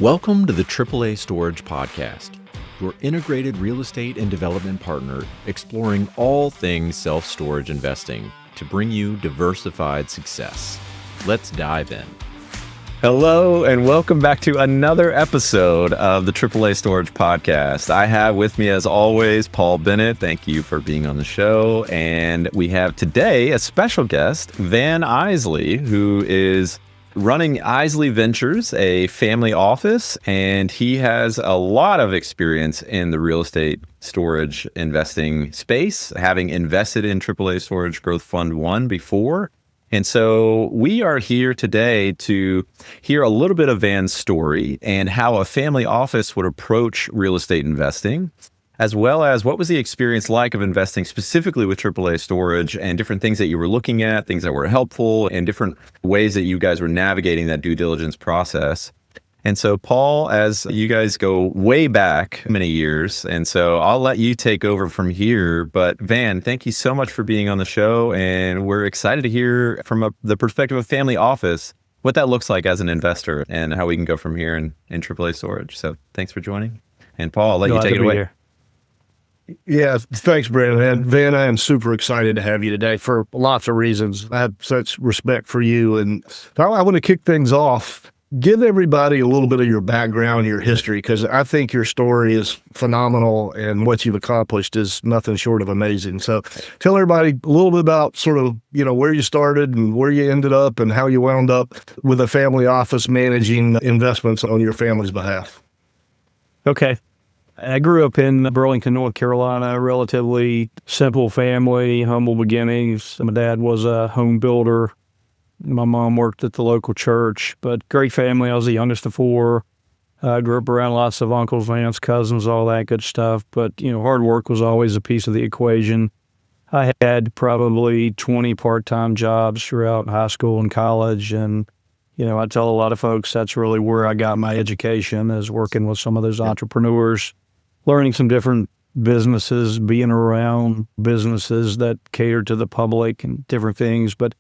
Welcome to the AAA Storage Podcast, your integrated real estate and development partner exploring all things self-storage investing to bring you diversified success. Let's dive in. Hello, and welcome back to another episode of the AAA Storage Podcast. I have with me, as always, Paul Bennett. Thank you for being on the show. And we have today a special guest, Van Isley, who is running Isley Ventures, a family office, and he has a lot of experience in the real estate storage investing space, having invested in AAA Storage Growth Fund 1 before. And so we are here today to hear a little bit of Van's story and how a family office would approach real estate investing, as well as what was the experience like of investing specifically with AAA Storage and different things that you were looking at, things that were helpful, and different ways that you guys were navigating that due diligence process. And so, Paul, as you guys go way back many years, and so I'll let you take over from here. But Van, thank you so much for being on the show, and we're excited to hear from the perspective of family office what that looks like as an investor and how we can go from here in AAA Storage. So thanks for joining. And Paul, I'll let you take it away. Yeah, thanks, Brandon. And Van, I am super excited to have you today for lots of reasons. I have such respect for you. And I want to kick things off. Give everybody a little bit of your background, your history, because I think your story is phenomenal and what you've accomplished is nothing short of amazing. So tell everybody a little bit about sort of, where you started and where you ended up and how you wound up with a family office managing investments on your family's behalf. Okay. I grew up in Burlington, North Carolina, relatively simple family, humble beginnings. My dad was a home builder. My mom worked at the local church, but great family. I was the youngest of four. I grew up around lots of uncles, aunts, cousins, all that good stuff. But, hard work was always a piece of the equation. I had probably 20 part-time jobs throughout high school and college. And, I tell a lot of folks that's really where I got my education, is working with some of those entrepreneurs, learning some different businesses, being around businesses that cater to the public and different things. But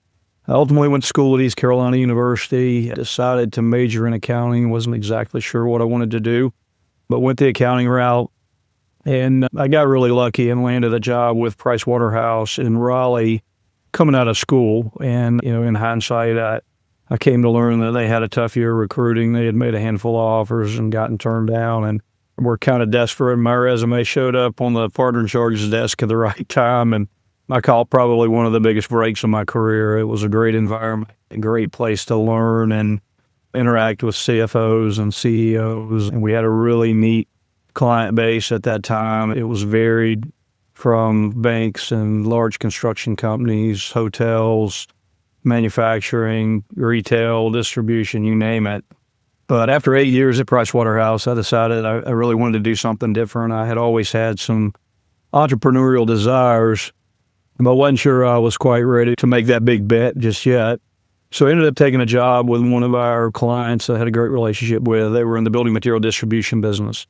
I ultimately went to school at East Carolina University. I decided to major in accounting. Wasn't exactly sure what I wanted to do, but went the accounting route. And I got really lucky and landed a job with Price Waterhouse in Raleigh coming out of school. And, in hindsight, I came to learn that they had a tough year recruiting. They had made a handful of offers and gotten turned down, and were kind of desperate. My resume showed up on the partner in charge's desk at the right time, and I call it probably one of the biggest breaks in my career. It was a great environment, a great place to learn and interact with CFOs and CEOs. And we had a really neat client base at that time. It was varied from banks and large construction companies, hotels, manufacturing, retail, distribution, you name it. But after 8 years at Price Waterhouse, I decided I really wanted to do something different. I had always had some entrepreneurial desires, but wasn't sure I was quite ready to make that big bet just yet. So I ended up taking a job with one of our clients I had a great relationship with. They were in the building material distribution business.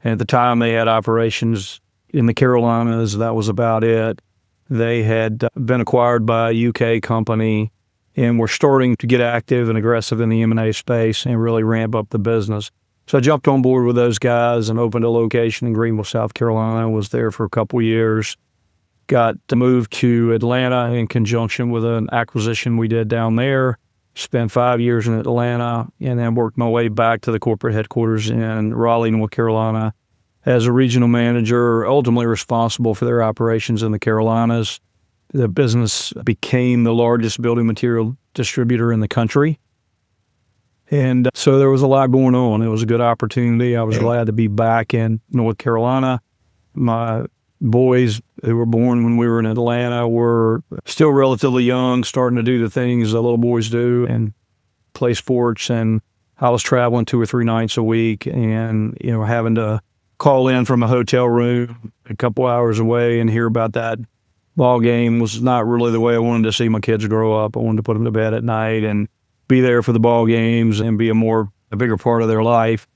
And at the time, they had operations in the Carolinas. That was about it. They had been acquired by a UK company and were starting to get active and aggressive in the M&A space and really ramp up the business. So I jumped on board with those guys and opened a location in Greenville, South Carolina. Was there for a couple of years. Got moved to Atlanta in conjunction with an acquisition we did down there. Spent 5 years in Atlanta and then worked my way back to the corporate headquarters in Raleigh, North Carolina as a regional manager, ultimately responsible for their operations in the Carolinas. The business became the largest building material distributor in the country. And so there was a lot going on. It was a good opportunity. I was glad to be back in North Carolina. My boys who were born when we were in Atlanta were still relatively young, starting to do the things that little boys do and play sports. And I was traveling 2 or 3 nights a week and, having to call in from a hotel room a couple hours away and hear about that ball game was not really the way I wanted to see my kids grow up. I wanted to put them to bed at night and be there for the ball games and be a bigger part of their life.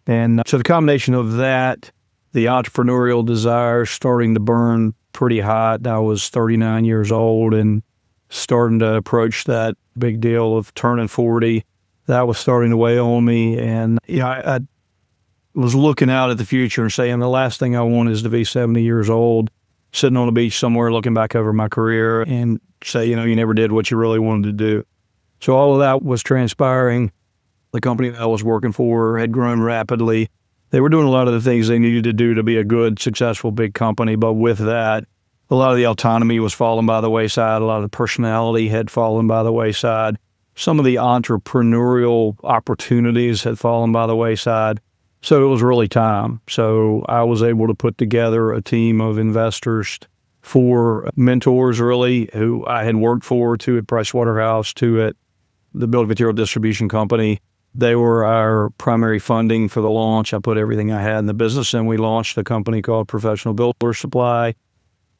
And so the combination of that, the entrepreneurial desire starting to burn pretty hot. I was 39 years old and starting to approach that big deal of turning 40. that was starting to weigh on me. And I was looking out at the future and saying the last thing I want is to be 70 years old, sitting on the beach somewhere looking back over my career and say, you never did what you really wanted to do. So all of that was transpiring. The company that I was working for had grown rapidly. They were doing a lot of the things they needed to do to be a good, successful, big company. But with that, a lot of the autonomy was falling by the wayside. A lot of the personality had fallen by the wayside. Some of the entrepreneurial opportunities had fallen by the wayside. So it was really time. So I was able to put together a team of investors, 4 mentors really, who I had worked for, 2 at Pricewaterhouse, 2 at the building material distribution company. They were our primary funding for the launch. I put everything I had in the business, and we launched a company called Professional Builder Supply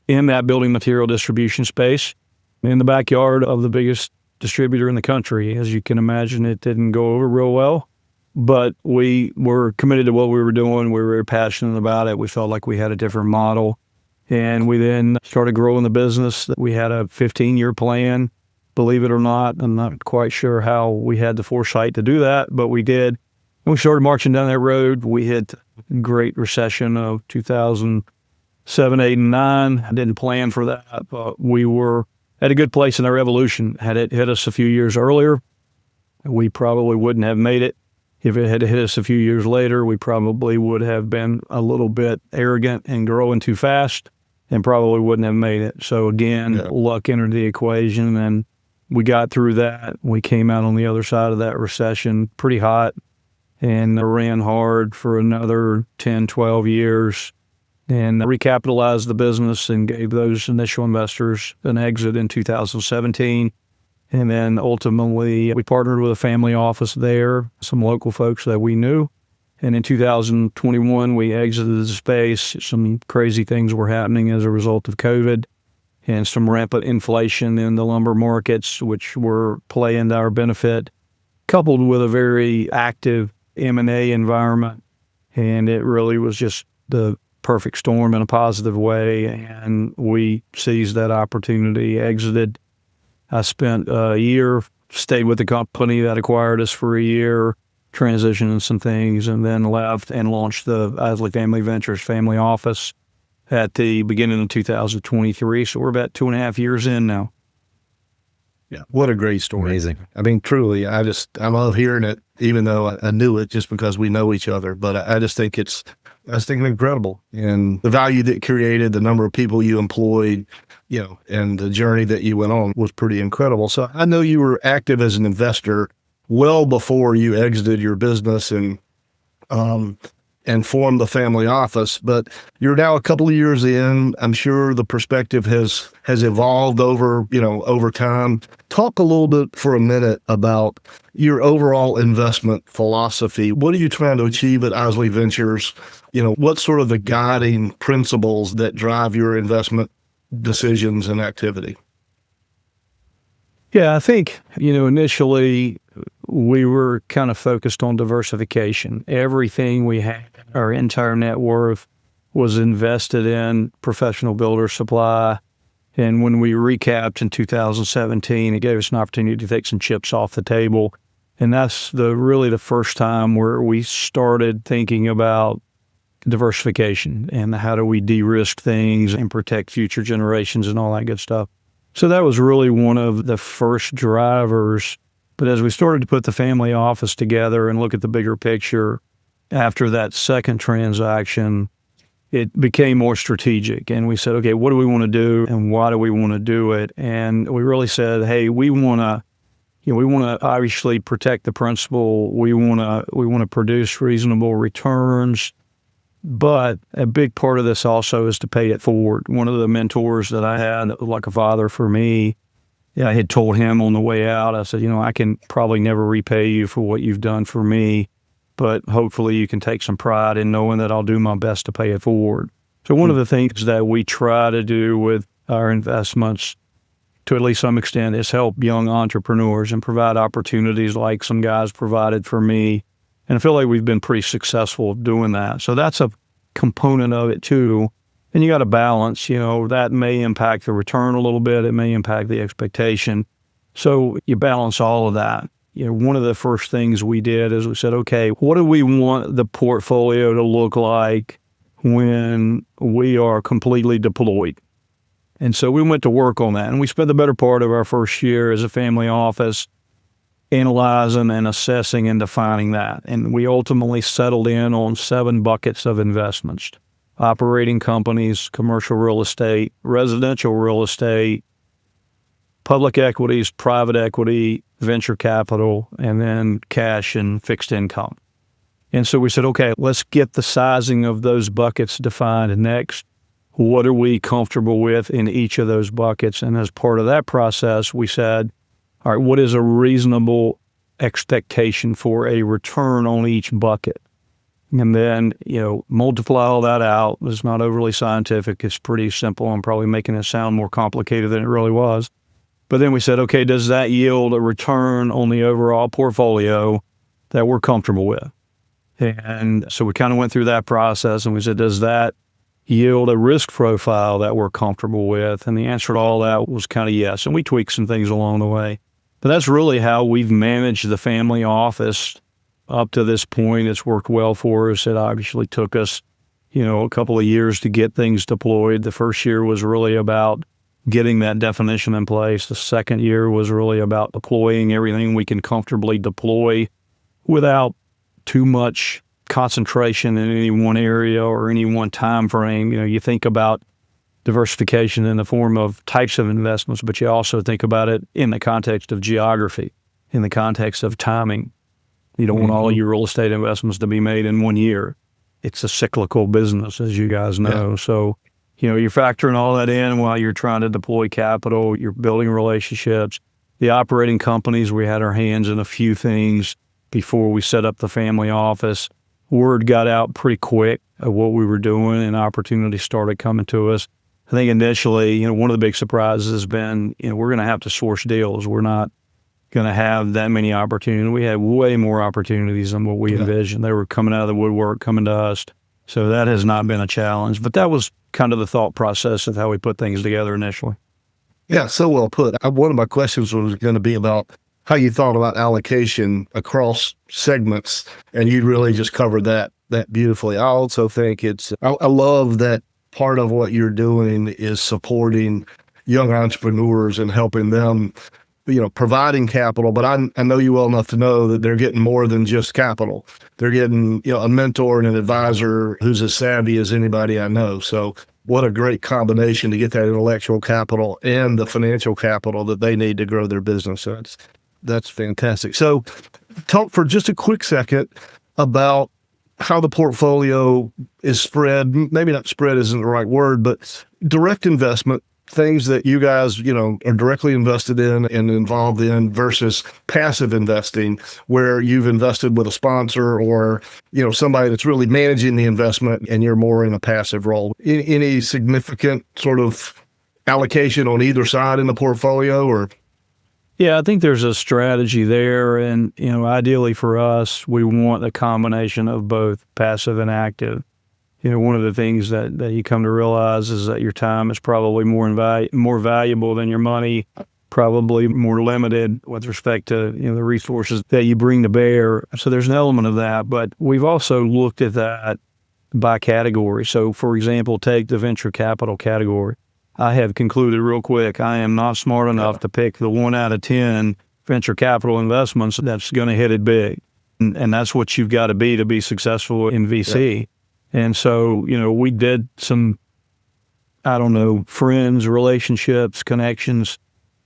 in that building material distribution space in the backyard of the biggest distributor in the country. As you can imagine, it didn't go over real well, but we were committed to what we were doing. We were very passionate about it. We felt like we had a different model, and we then started growing the business. We had a 15-year plan. Believe it or not, I'm not quite sure how we had the foresight to do that, but we did. And we started marching down that road. We hit the Great Recession of 2007, 8, and 9. I didn't plan for that, but we were at a good place in our evolution. Had it hit us a few years earlier, we probably wouldn't have made it. If it had hit us a few years later, we probably would have been a little bit arrogant and growing too fast and probably wouldn't have made it. So again, luck entered the equation, and we got through that. We came out on the other side of that recession pretty hot and ran hard for another 10, 12 years and recapitalized the business and gave those initial investors an exit in 2017. And then ultimately, we partnered with a family office there, some local folks that we knew. And in 2021, we exited the space. Some crazy things were happening as a result of COVID and some rampant inflation in the lumber markets, which were playing to our benefit, coupled with a very active M&A environment. And it really was just the perfect storm in a positive way. And we seized that opportunity, exited. I spent a year, stayed with the company that acquired us for a year, transitioning some things, and then left and launched the Isley Family Ventures family office at the beginning of 2023. So we're about 2.5 years in now. Yeah, what a great story. Amazing. I mean, truly, I love hearing it, even though I knew it just because we know each other. But I just think it's incredible. And the value that it created, the number of people you employed, and the journey that you went on was pretty incredible. So I know you were active as an investor well before you exited your business and formed the family office, but you're now a couple of years in. I'm sure the perspective has evolved over time. Talk a little bit for a minute about your overall investment philosophy. What are you trying to achieve at Isley Ventures? What's sort of the guiding principles that drive your investment decisions and activity? Yeah, I think, initially we were kind of focused on diversification. Everything we had, our entire net worth, was invested in Professional Builder Supply. And when we recapped in 2017, it gave us an opportunity to take some chips off the table. And that's really the first time where we started thinking about diversification and how do we de-risk things and protect future generations and all that good stuff. So that was really one of the first drivers. But as we started to put the family office together and look at the bigger picture, after that second transaction, it became more strategic. And we said, okay, what do we want to do and why do we want to do it? And we really said, hey, we want to obviously protect the principal. We want to produce reasonable returns. But a big part of this also is to pay it forward. One of the mentors that I had, that was like a father for me, I had told him on the way out, I said, I can probably never repay you for what you've done for me, but hopefully you can take some pride in knowing that I'll do my best to pay it forward. So one of the things that we try to do with our investments, to at least some extent, is help young entrepreneurs and provide opportunities like some guys provided for me. And I feel like we've been pretty successful doing that. So that's a component of it too. And you got to balance, that may impact the return a little bit. It may impact the expectation. So you balance all of that. one of the first things we did is we said, okay, what do we want the portfolio to look like when we are completely deployed? And so we went to work on that. And we spent the better part of our first year as a family office analyzing and assessing and defining that. And we ultimately settled in on 7 buckets of investments: operating companies, commercial real estate, residential real estate, public equities, private equity, venture capital, and then cash and fixed income. And so we said, okay, let's get the sizing of those buckets defined next. What are we comfortable with in each of those buckets? And as part of that process, we said, all right, what is a reasonable expectation for a return on each bucket? And then, multiply all that out. It's not overly scientific. It's pretty simple. I'm probably making it sound more complicated than it really was. But then we said, okay, does that yield a return on the overall portfolio that we're comfortable with? And so we kind of went through that process and we said, does that yield a risk profile that we're comfortable with? And the answer to all that was kind of yes. And we tweaked some things along the way. But that's really how we've managed the family office up to this point. It's worked well for us. It obviously took us, a couple of years to get things deployed. The first year was really about getting that definition in place. The second year was really about deploying everything we can comfortably deploy without too much concentration in any one area or any one time frame. You think about diversification in the form of types of investments, but you also think about it in the context of geography, in the context of timing. You don't want all your real estate investments to be made in one year. It's a cyclical business, as you guys know. Yeah. So, you're factoring all that in while you're trying to deploy capital, you're building relationships. The operating companies, we had our hands in a few things before we set up the family office. Word got out pretty quick of what we were doing and opportunities started coming to us. I think initially, one of the big surprises has been, we're going to have to source deals. We're not going to have that many opportunities. We had way more opportunities than what we envisioned. They were coming out of the woodwork, coming to us. So that has not been a challenge, but that was kind of the thought process of how we put things together initially. Yeah, so well put. One of my questions was going to be about how you thought about allocation across segments, and you really just covered that beautifully. I also think I love that part of what you're doing is supporting young entrepreneurs and helping them, providing capital. But I know you well enough to know that they're getting more than just capital. They're getting, a mentor and an advisor who's as savvy as anybody I know. So what a great combination to get that intellectual capital and the financial capital that they need to grow their business. So that's fantastic. So talk for just a quick second about how the portfolio is spread. Maybe not spread isn't the right word, but direct investment, things that you guys, are directly invested in and involved in versus passive investing, where you've invested with a sponsor or, somebody that's really managing the investment and you're more in a passive role. Any significant sort of allocation on either side in the portfolio or? Yeah, I think there's a strategy there. And, ideally for us, we want a combination of both passive and active. One of the things that you come to realize is that your time is probably more valuable than your money, probably more limited with respect to, the resources that you bring to bear. So there's an element of that, but we've also looked at that by category. So for example, take the venture capital category. I have concluded real quick, I am not smart enough to pick the 1 out of 10 venture capital investments that's going to hit it big. And that's what you've got to be successful in VC. Yeah. And so, we did some, friends, relationships, connections,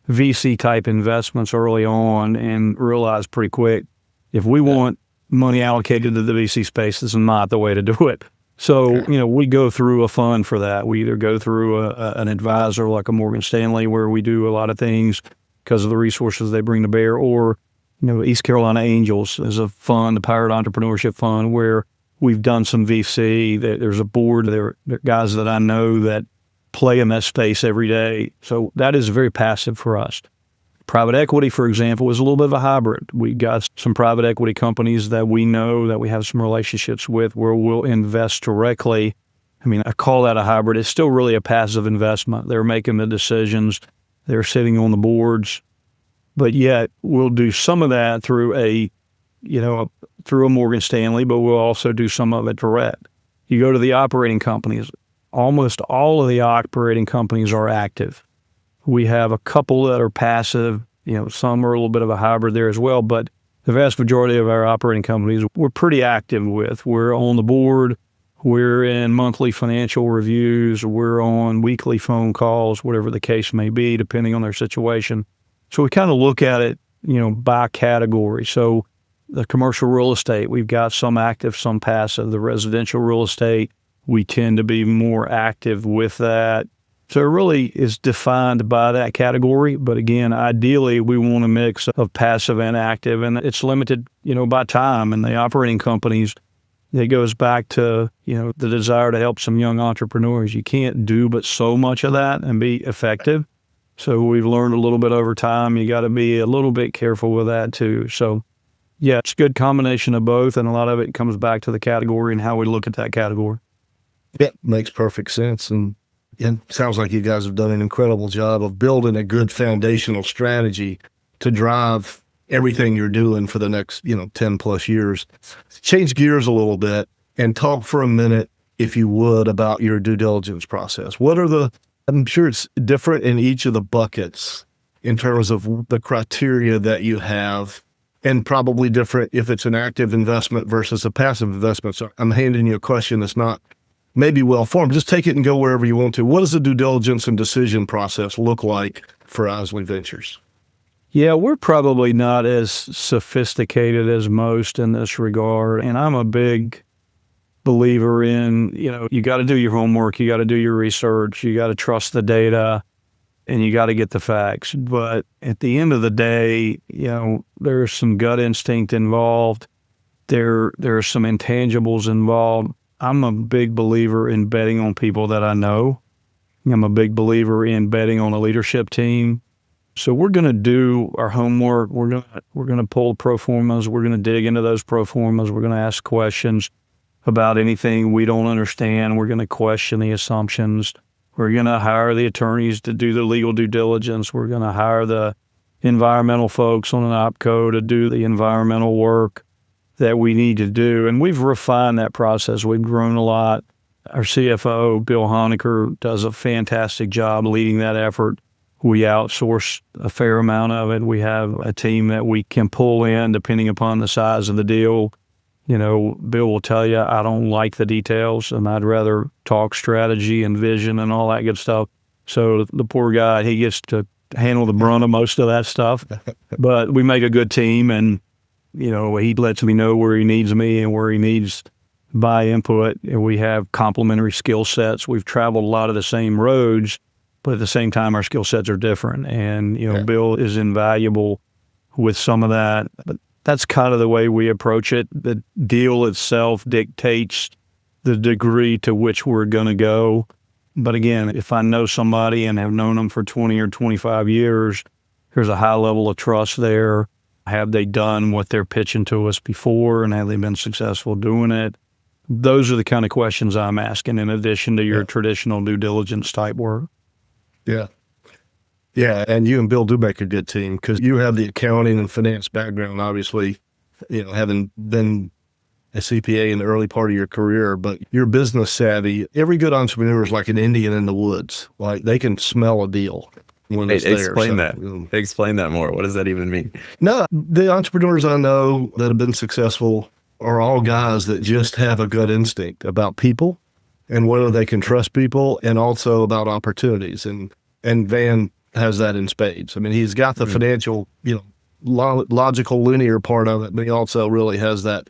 VC type investments early on and realized pretty quick, if we want money allocated to the VC space, this is not the way to do it. So, we go through a fund for that. We either go through an advisor like a Morgan Stanley where we do a lot of things because of the resources they bring to bear, or, East Carolina Angels is a fund, the Pirate Entrepreneurship Fund, where we've done some VC. There's a board. There are guys that I know that play in that space every day. So that is very passive for us. Private equity, for example, is a little bit of a hybrid. We got some private equity companies that we know that we have some relationships with where we'll invest directly. I call that a hybrid. It's still really a passive investment. They're making the decisions. They're sitting on the boards. but yet we'll do some of that through through a Morgan Stanley, but we'll also do some of it direct. You go to the operating companies, almost all of the operating companies are active. We have a couple that are passive, some are a little bit of a hybrid there as well, but the vast majority of our operating companies we're pretty active with. We're on the board, we're in monthly financial reviews, we're on weekly phone calls, whatever the case may be, depending on their situation. So we kind of look at it, by category. So the commercial real estate, we've got some active, some passive. The residential real estate, we tend to be more active with that. So it really is defined by that category. But again, ideally, we want a mix of passive and active, and it's limited, by time. And the operating companies, it goes back to, the desire to help some young entrepreneurs. You can't do but so much of that and be effective. So we've learned a little bit over time. You got to be a little bit careful with that too. So yeah, it's a good combination of both. And a lot of it comes back to the category and how we look at that category. Yeah, makes perfect sense. And it sounds like you guys have done an incredible job of building a good foundational strategy to drive everything you're doing for the next, 10 plus years. Change gears a little bit and talk for a minute, if you would, about your due diligence process. I'm sure it's different in each of the buckets in terms of the criteria that you have, and probably different if it's an active investment versus a passive investment. So I'm handing you a question that's not maybe well-formed. Just take it and go wherever you want to. What does the due diligence and decision process look like for Isley Ventures? Yeah, we're probably not as sophisticated as most in this regard. And I'm a big believer in, you got to do your homework, you got to do your research, you got to trust the data, and you got to get the facts. But at the end of the day, there's some gut instinct involved. There are some intangibles involved. I'm a big believer in betting on people that I know. I'm a big believer in betting on a leadership team. So we're going to do our homework. We're going to pull pro formas. We're going to dig into those pro formas. We're going to ask questions about anything we don't understand. We're going to question the assumptions. We're going to hire the attorneys to do the legal due diligence. We're going to hire the environmental folks on an OpCo to do the environmental work that we need to do. And we've refined that process. We've grown a lot. Our CFO, Bill Honecker, does a fantastic job leading that effort. We outsource a fair amount of it. We have a team that we can pull in depending upon the size of the deal. Bill will tell you, I don't like the details, and I'd rather talk strategy and vision and all that good stuff. So the poor guy, he gets to handle the brunt of most of that stuff. But we make a good team, and, he lets me know where he needs me and where he needs my input. And we have complementary skill sets. We've traveled a lot of the same roads, but at the same time, our skill sets are different. And, Bill is invaluable with some of that. But that's kind of the way we approach it. The deal itself dictates the degree to which we're going to go. But again, if I know somebody and have known them for 20 or 25 years, there's a high level of trust there. Have they done what they're pitching to us before, and have they been successful doing it? Those are the kind of questions I'm asking in addition to your traditional due diligence type work. Yeah. Yeah, and you and Bill do make a good team because you have the accounting and finance background, obviously, having been a CPA in the early part of your career, but you're business savvy. Every good entrepreneur is like an Indian in the woods. Like, they can smell a deal when it's there. Explain that more. What does that even mean? No, the entrepreneurs I know that have been successful are all guys that just have a gut instinct about people and whether they can trust people, and also about opportunities. And Van has that in spades. I mean, he's got the financial, logical, linear part of it, but he also really has that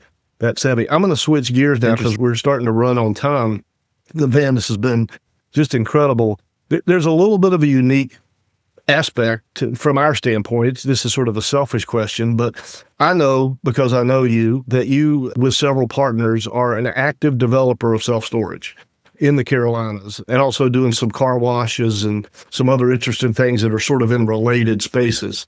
savvy. I'm going to switch gears now because we're starting to run on time. Van, this has been just incredible. There's a little bit of a unique aspect from our standpoint. This is sort of a selfish question, but I know, because I know you, that you, with several partners, are an active developer of self-storage in the Carolinas, and also doing some car washes and some other interesting things that are sort of in related spaces.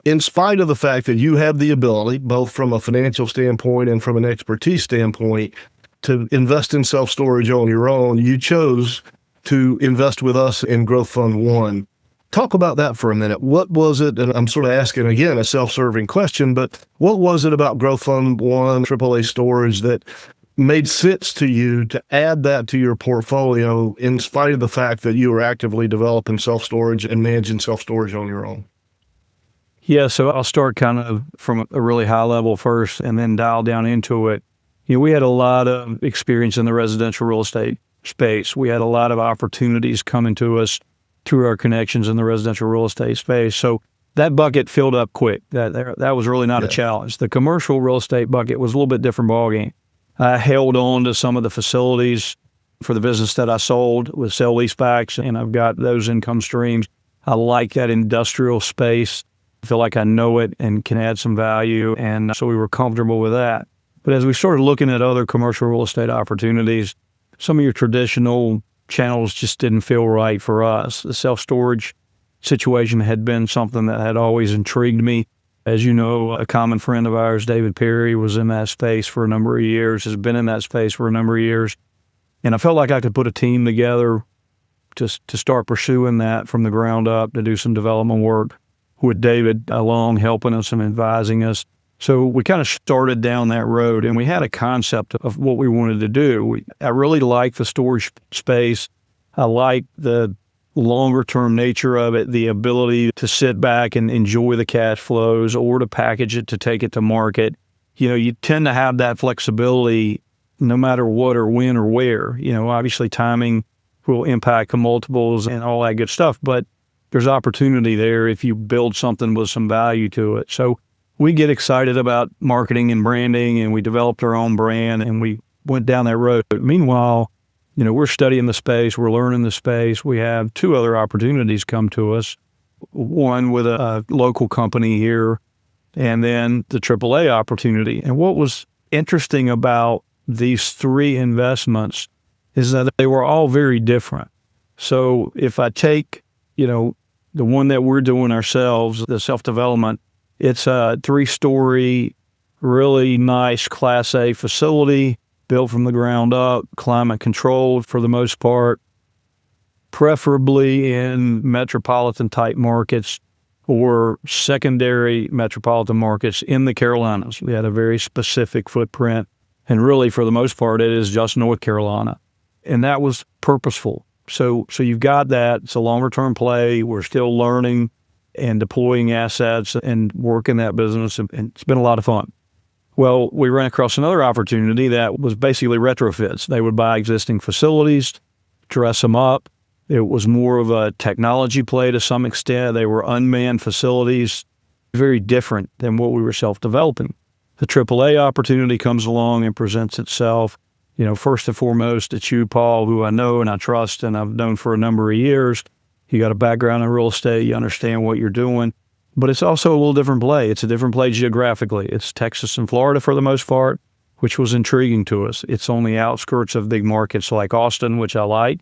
In spite of the fact that you have the ability, both from a financial standpoint and from an expertise standpoint, to invest in self-storage on your own, you chose to invest with us in Growth Fund 1. Talk about that for a minute. What was it, and I'm sort of asking again a self-serving question, but what was it about Growth Fund 1, AAA Storage that made sense to you to add that to your portfolio in spite of the fact that you were actively developing self-storage and managing self-storage on your own? Yeah, so I'll start kind of from a really high level first and then dial down into it. We had a lot of experience in the residential real estate space. We had a lot of opportunities coming to us through our connections in the residential real estate space. So that bucket filled up quick. That was really not a challenge. The commercial real estate bucket was a little bit different ballgame. I held on to some of the facilities for the business that I sold with sale leasebacks, and I've got those income streams. I like that industrial space. I feel like I know it and can add some value, and so we were comfortable with that. But as we started looking at other commercial real estate opportunities, some of your traditional channels just didn't feel right for us. The self-storage situation had been something that had always intrigued me. As you know, a common friend of ours, David Perry, was in that space for a number of years, has been in that space for a number of years. And I felt like I could put a team together just to start pursuing that from the ground up, to do some development work with David along, helping us and advising us. So we kind of started down that road, and we had a concept of what we wanted to do. I really like the storage space. I like the longer-term nature of it, the ability to sit back and enjoy the cash flows or to package it to take it to market. You tend to have that flexibility no matter what or when or where. Obviously timing will impact the multiples and all that good stuff, but there's opportunity there if you build something with some value to it. So we get excited about marketing and branding, and we developed our own brand, and we went down that road. But meanwhile, we're studying the space, we're learning the space. We have two other opportunities come to us, one with a local company here, and then the AAA opportunity. And what was interesting about these three investments is that they were all very different. So if I take, the one that we're doing ourselves, the self-development, it's a 3-story, really nice Class A facility, built from the ground up, climate controlled for the most part, preferably in metropolitan type markets or secondary metropolitan markets in the Carolinas. We had a very specific footprint, and really for the most part, it is just North Carolina. And that was purposeful. So you've got that. It's a longer term play. We're still learning and deploying assets and working that business, and it's been a lot of fun. Well, we ran across another opportunity that was basically retrofits. They would buy existing facilities, dress them up. It was more of a technology play to some extent. They were unmanned facilities, very different than what we were self-developing. The AAA opportunity comes along and presents itself. First and foremost, it's you, Paul, who I know and I trust and I've known for a number of years. You got a background in real estate. You understand what you're doing. But it's also a little different play. It's a different play geographically. It's Texas and Florida for the most part, which was intriguing to us. It's on the outskirts of big markets like Austin, which I like.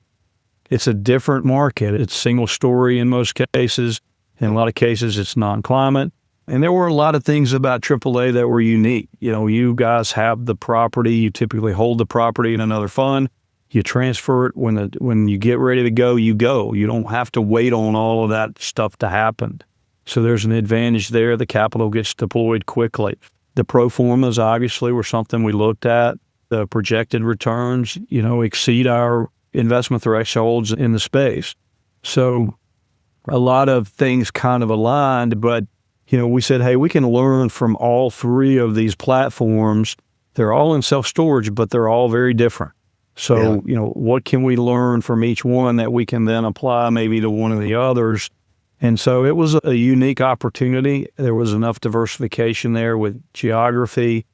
It's a different market. It's single story in most cases. In a lot of cases, it's non-climate. And there were a lot of things about AAA that were unique. You guys have the property. You typically hold the property in another fund. You transfer it when you get ready to go, you go. You don't have to wait on all of that stuff to happen. So there's an advantage there. The capital gets deployed quickly. The pro formas obviously were something we looked at. The projected returns, exceed our investment thresholds in the space. So a lot of things kind of aligned, but we said, hey, we can learn from all three of these platforms. They're all in self-storage, but they're all very different. So, what can we learn from each one that we can then apply maybe to one of the others? And so it was a unique opportunity. There was enough diversification there with geography,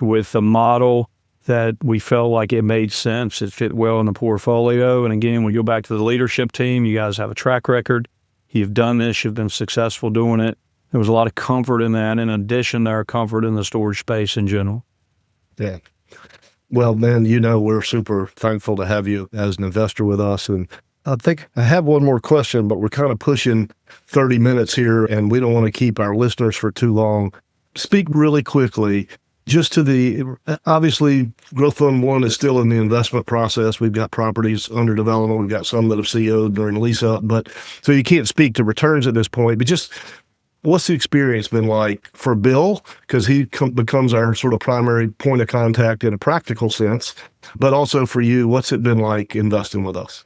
with the model that we felt like it made sense. It fit well in the portfolio. And again, we go back to the leadership team. You guys have a track record. You've done this. You've been successful doing it. There was a lot of comfort in that, in addition to our comfort in the storage space in general. Yeah. Well, man, we're super thankful to have you as an investor with us. And I think I have one more question, but we're kind of pushing 30 minutes here, and we don't want to keep our listeners for too long. Speak really quickly. just to the, obviously, Growth Fund 1 is still in the investment process. We've got properties under development. We've got some that have CO'd during lease up, but so you can't speak to returns at this point, but just what's the experience been like for Bill? Because he becomes our sort of primary point of contact in a practical sense, but also for you, what's it been like investing with us?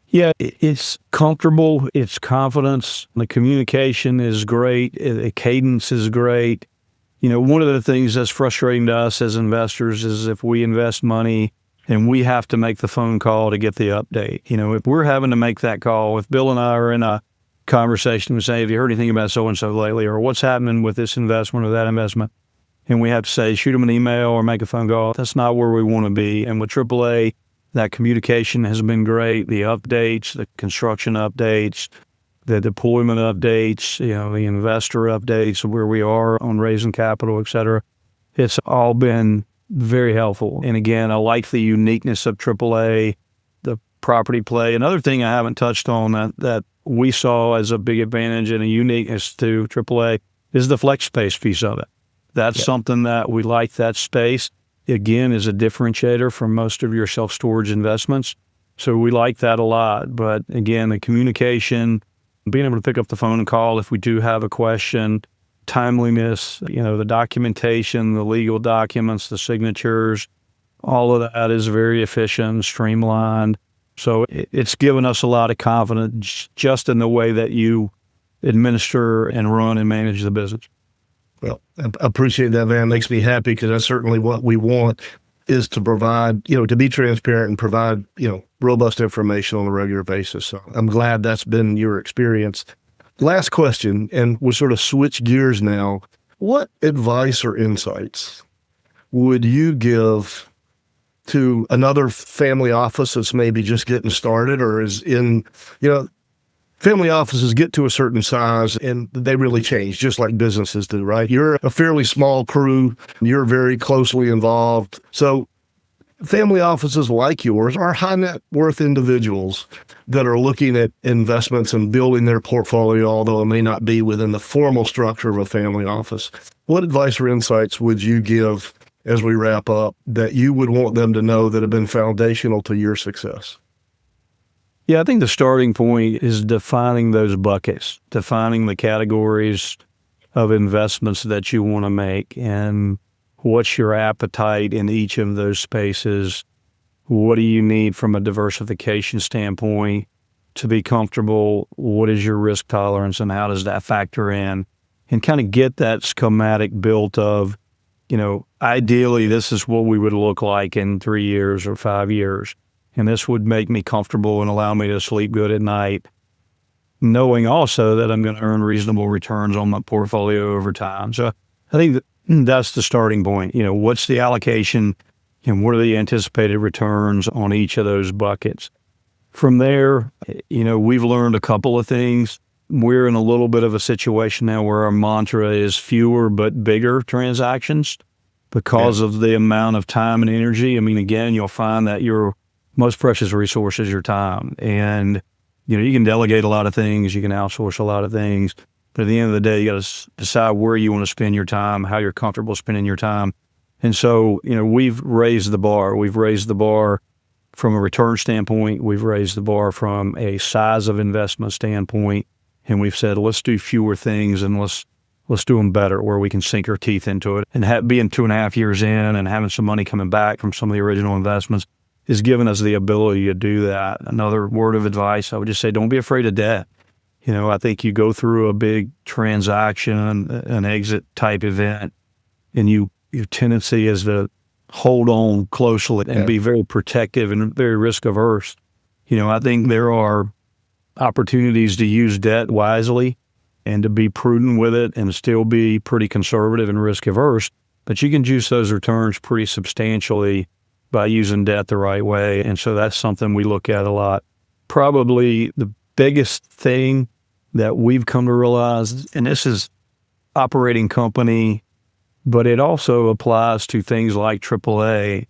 Yeah, it's comfortable. It's confidence. The communication is great. The cadence is great. One of the things that's frustrating to us as investors is if we invest money and we have to make the phone call to get the update. If we're having to make that call, if Bill and I are in a conversation and say, have you heard anything about so-and-so lately, or what's happening with this investment or that investment? And we have to say, shoot them an email or make a phone call. That's not where we want to be. And with AAA, that communication has been great. The updates, the construction updates, the deployment updates, the investor updates, where we are on raising capital, et cetera. It's all been very helpful. And again, I like the uniqueness of AAA, the property play. Another thing I haven't touched on that we saw as a big advantage and a uniqueness to AAA is the flex space piece of it. That's something that we like. That space, again, is a differentiator from most of your self-storage investments. So we like that a lot. But again, the communication, being able to pick up the phone and call if we do have a question, timeliness, the documentation, the legal documents, the signatures, all of that is very efficient, streamlined. So it's given us a lot of confidence just in the way that you administer and run and manage the business. Well, I appreciate that, Van. Makes me happy because that's certainly what we want is to provide, to be transparent and provide, robust information on a regular basis. So I'm glad that's been your experience. Last question, and we'll sort of switch gears now. What advice or insights would you give to another family office that's maybe just getting started or is in, family offices get to a certain size and they really change just like businesses do, right? You're a fairly small crew. You're very closely involved. So family offices like yours are high net worth individuals that are looking at investments and building their portfolio, although it may not be within the formal structure of a family office. What advice or insights would you give as we wrap up that you would want them to know that have been foundational to your success? Yeah, I think the starting point is defining those buckets, defining the categories of investments that you want to make and what's your appetite in each of those spaces. What do you need from a diversification standpoint to be comfortable? What is your risk tolerance and how does that factor in? And kind of get that schematic built of, ideally this is what we would look like in 3 years or 5 years. And this would make me comfortable and allow me to sleep good at night, knowing also that I'm going to earn reasonable returns on my portfolio over time. So I think that's the starting point. What's the allocation and what are the anticipated returns on each of those buckets? From there, we've learned a couple of things. We're in a little bit of a situation now where our mantra is fewer but bigger transactions because of the amount of time and energy. I mean, again, you'll find that your most precious resource is your time. And, you can delegate a lot of things, you can outsource a lot of things, but at the end of the day, you got to decide where you want to spend your time, how you're comfortable spending your time. And so, we've raised the bar. We've raised the bar from a return standpoint. We've raised the bar from a size of investment standpoint. And we've said, let's do fewer things and let's do them better where we can sink our teeth into it. And being 2.5 years in and having some money coming back from some of the original investments has given us the ability to do that. Another word of advice, I would just say, don't be afraid of debt. I think you go through a big transaction, an exit type event, and your tendency is to hold on closely and be very protective and very risk averse. I think there are opportunities to use debt wisely and to be prudent with it and still be pretty conservative and risk averse, but you can juice those returns pretty substantially by using debt the right way. And so that's something we look at a lot. Probably the biggest thing that we've come to realize, and this is operating company, but it also applies to things like AAA,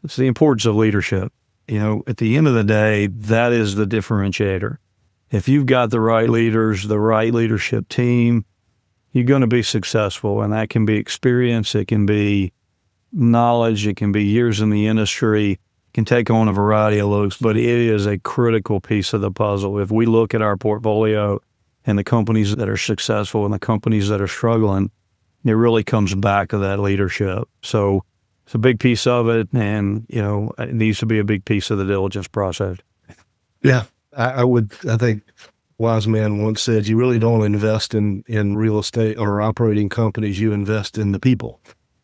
it's the importance of leadership. At the end of the day, that is the differentiator. If you've got the right leaders, the right leadership team, you're going to be successful. And that can be experience, it can be knowledge, it can be years in the industry, it can take on a variety of looks, but it is a critical piece of the puzzle. If we look at our portfolio and the companies that are successful and the companies that are struggling, it really comes back to that leadership. So it's a big piece of it, and it needs to be a big piece of the diligence process. Yeah, I think wise man once said, you really don't invest in real estate or operating companies, you invest in the people.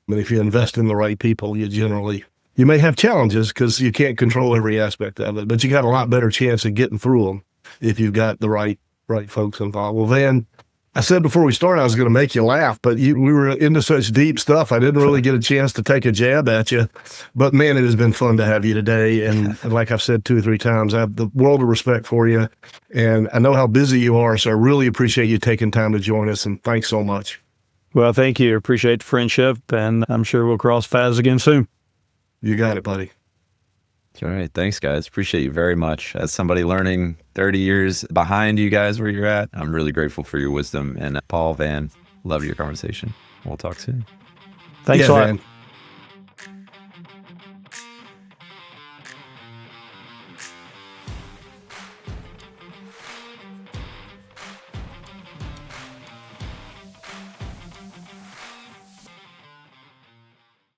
And if you invest in the right people, you may have challenges because you can't control every aspect of it, but you got a lot better chance of getting through them if you've got the right folks involved. Well, Van, I said before we started I was going to make you laugh, but we were into such deep stuff, I didn't really get a chance to take a jab at you. But man, it has been fun to have you today. And like I've said 2 or 3 times, I have the world of respect for you. And I know how busy you are, so I really appreciate you taking time to join us. And thanks so much. Well, thank you. Appreciate the friendship, and I'm sure we'll cross paths again soon. You got it, buddy. All right. Thanks, guys. Appreciate you very much. As somebody learning 30 years behind you guys where you're at, I'm really grateful for your wisdom. And Paul, Van, love your conversation. We'll talk soon. Thanks a lot. Man.